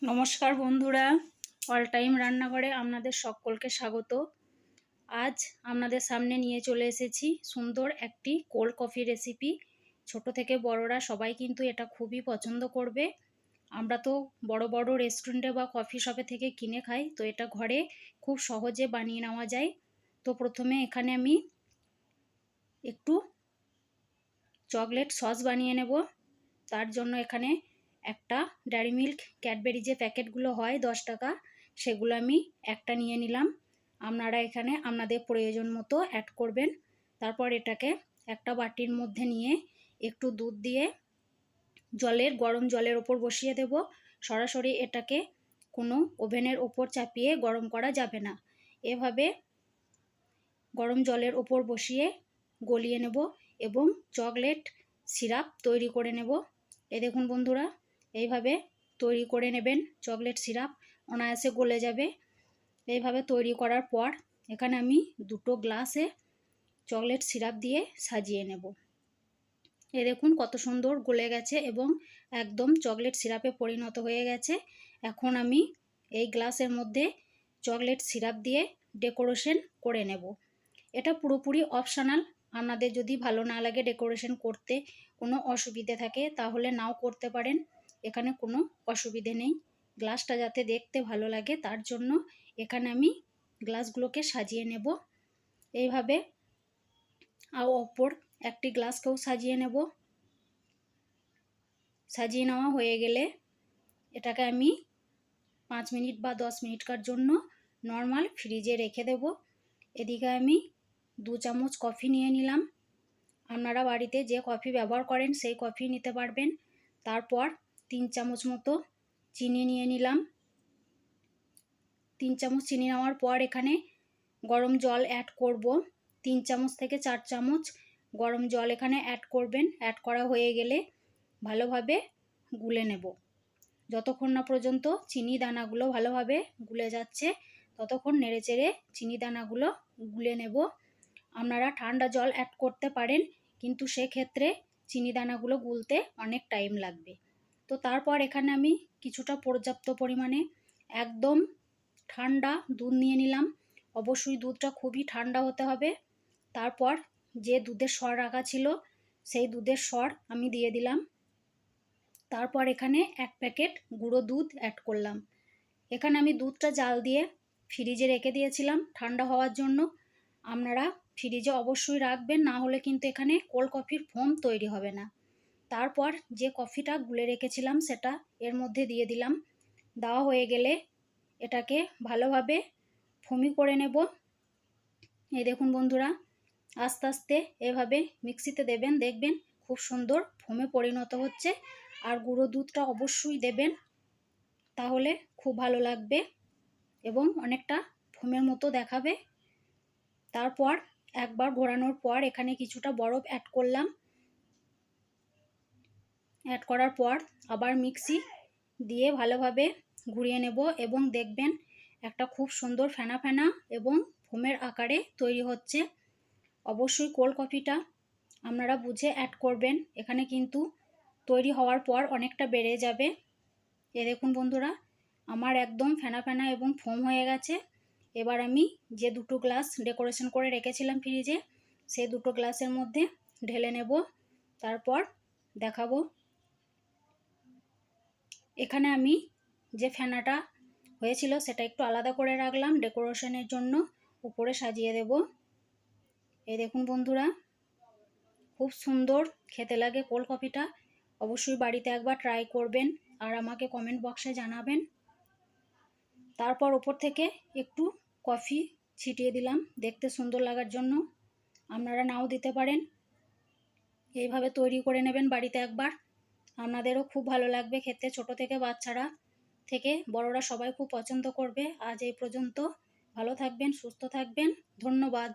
নমস্কার বন্ধুরা, all time রান্নাঘরে আপনাদের সকলকে স্বাগত। আজ আপনাদের সামনে নিয়ে চলে এসেছি সুন্দর একটি কোল্ড কফি রেসিপি। ছোট থেকে বড়রা সবাই কিন্তু এটা খুবই পছন্দ করবে। আমরা তো বড় বড় রেস্টুরেন্টে বা কফি শপে থেকে কিনে খাই, তো এটা ঘরে খুব সহজে বানিয়ে নেওয়া যায়। তো প্রথমে এখানে আমি একটু চকলেট সস বানিয়ে নেব। তার জন্য এখানে একটা ডেয়ারি মিল্ক ক্যাডবেরি যে প্যাকেটগুলো হয় 10 টাকা, সেগুলো আমি একটা নিয়ে নিলাম। আপনারা এখানে আপনাদের প্রয়োজন মতো অ্যাড করবেন। তারপর এটাকে একটা বাটির মধ্যে নিয়ে একটু দুধ দিয়ে গরম জলের ওপর বসিয়ে দেব। সরাসরি এটাকে কোনো ওভেনের ওপর চাপিয়ে গরম করা যাবে না। এভাবে গরম জলের ওপর বসিয়ে গলিয়ে নেব এবং চকলেট সিরাপ তৈরি করে নেব। দেখুন বন্ধুরা, এইভাবে তৈরি করে নেবেন। চকলেট সিরাপ অনায়াসে গলে যাবে। এইভাবে তৈরি করার পর এখানে আমি দুটো গ্লাসে চকলেট সিরাপ দিয়ে সাজিয়ে নেব। দেখুন কত সুন্দর গলে গেছে এবং একদম চকলেট সিরাপে পরিণত হয়ে গেছে। এখন আমি এই গ্লাসের মধ্যে চকলেট সিরাপ দিয়ে ডেকোরেশন করে নেব। এটা পুরোপুরি অপশনাল। আপনাদের যদি ভালো না লাগে ডেকোরেশন করতে, কোনো অসুবিধে থাকে, তাহলে নাও করতে পারেন। এখানে কোনো অসুবিধে নেই। গ্লাসটা যাতে দেখতে ভালো লাগে তার জন্য এখানে আমি গ্লাসগুলোকে সাজিয়ে নেব এইভাবে। আর অপর একটি গ্লাসকেও সাজিয়ে নেব। সাজিয়ে নেওয়া হয়ে গেলে এটাকে আমি 5 মিনিট বা 10 মিনিটকার জন্য নর্মাল ফ্রিজে রেখে দেব। এদিকে আমি 2 চামচ কফি নিয়ে নিলাম। আপনারা বাড়িতে যে কফি ব্যবহার করেন সেই কফি নিতে পারবেন। তারপর 3 চামচ মতো চিনি নিয়ে নিলাম। 3 চামচ চিনি নেওয়ার পর এখানে গরম জল অ্যাড করব। 3 চামচ থেকে 4 চামচ গরম জল এখানে অ্যাড করবেন। অ্যাড করা হয়ে গেলে ভালোভাবে গুলে নেব। যতক্ষণ না পর্যন্ত চিনি দানাগুলো ভালোভাবে গুলে যাচ্ছে ততক্ষণ নেড়েচেড়ে চিনি দানাগুলো গুলে নেব। আপনারা ঠান্ডা জল অ্যাড করতে পারেন, কিন্তু সেক্ষেত্রে চিনি দানাগুলো গুলতে অনেক টাইম লাগবে। তো তারপর এখানে আমি কিছুটা পর্যাপ্ত পরিমাণে একদম ঠান্ডা দুধ নিয়ে নিলাম। অবশ্যই দুধটা খুবই ঠান্ডা হতে হবে। তারপর যে দুধের সর রাখা ছিল সেই দুধের সর আমি দিয়ে দিলাম। তারপর এখানে 1 প্যাকেট গুঁড়ো দুধ অ্যাড করলাম। এখানে আমি দুধটা জাল দিয়ে ফ্রিজে রেখে দিয়েছিলাম ঠান্ডা হওয়ার জন্য। আপনারা ফ্রিজে অবশ্যই রাখবেন, না হলে কিন্তু এখানে কোল্ড কফির ফোম তৈরি হবে না। তারপর যে কফিটা গুলে রেখেছিলাম সেটা এর মধ্যে দিয়ে দিলাম। দেওয়া হয়ে গেলে এটাকে ভালোভাবে ফোমি করে নেব। এই দেখুন বন্ধুরা, আস্তে আস্তে এভাবে মিক্সিতে দেবেন, দেখবেন খুব সুন্দর ফোমে পরিণত হচ্ছে। আর গুঁড়ো দুধটা অবশ্যই দেবেন, তাহলে খুব ভালো লাগবে এবং অনেকটা ফোমের মতো দেখাবে। তারপর একবার ঘোরানোর পর এখানে কিছুটা বরফ অ্যাড করলাম। অ্যাড করার পর আবার মিক্সি দিয়ে ভালোভাবে ঘুরিয়ে নেব এবং দেখবেন একটা খুব সুন্দর ফেনা ফেনা এবং ফোমের আকারে তৈরি হচ্ছে। অবশ্যই কোল্ড কফিটা আপনারা বুঝে অ্যাড করবেন, এখানে কিন্তু তৈরি হওয়ার পর অনেকটা বেড়ে যাবে। দেখুন বন্ধুরা, আমার একদম ফেনা ফেনা এবং ফোম হয়ে গেছে। এবার আমি যে দুটো গ্লাস ডেকোরেশন করে রেখেছিলাম ফ্রিজে, সেই দুটো গ্লাসের মধ্যে ঢেলে নেব। তারপর দেখাবো। এখানে আমি যে ফেনাটা হয়েছিল সেটা একটু আলাদা করে রাখলাম ডেকোরেশনের জন্য, উপরে সাজিয়ে দেব। দেখুন বন্ধুরা, খুব সুন্দর খেতে লাগে কোল্ড কফিটা। অবশ্যই বাড়িতে একবার ট্রাই করবেন আর আমাকে কমেন্ট বক্সে জানাবেন। তারপর ওপর থেকে একটু কফি ছিটিয়ে দিলাম দেখতে সুন্দর লাগার জন্য। আপনারা নাও দিতে পারেন। এইভাবে তৈরি করে নেবেন বাড়িতে একবার, আপনাদেরও খুব ভালো লাগবে খেতে। ছোট থেকে বাচ্চারা থেকে বড়রা সবাই খুব পছন্দ করবে। আজ এই পর্যন্ত। ভালো থাকবেন, সুস্থ থাকবেন। ধন্যবাদ।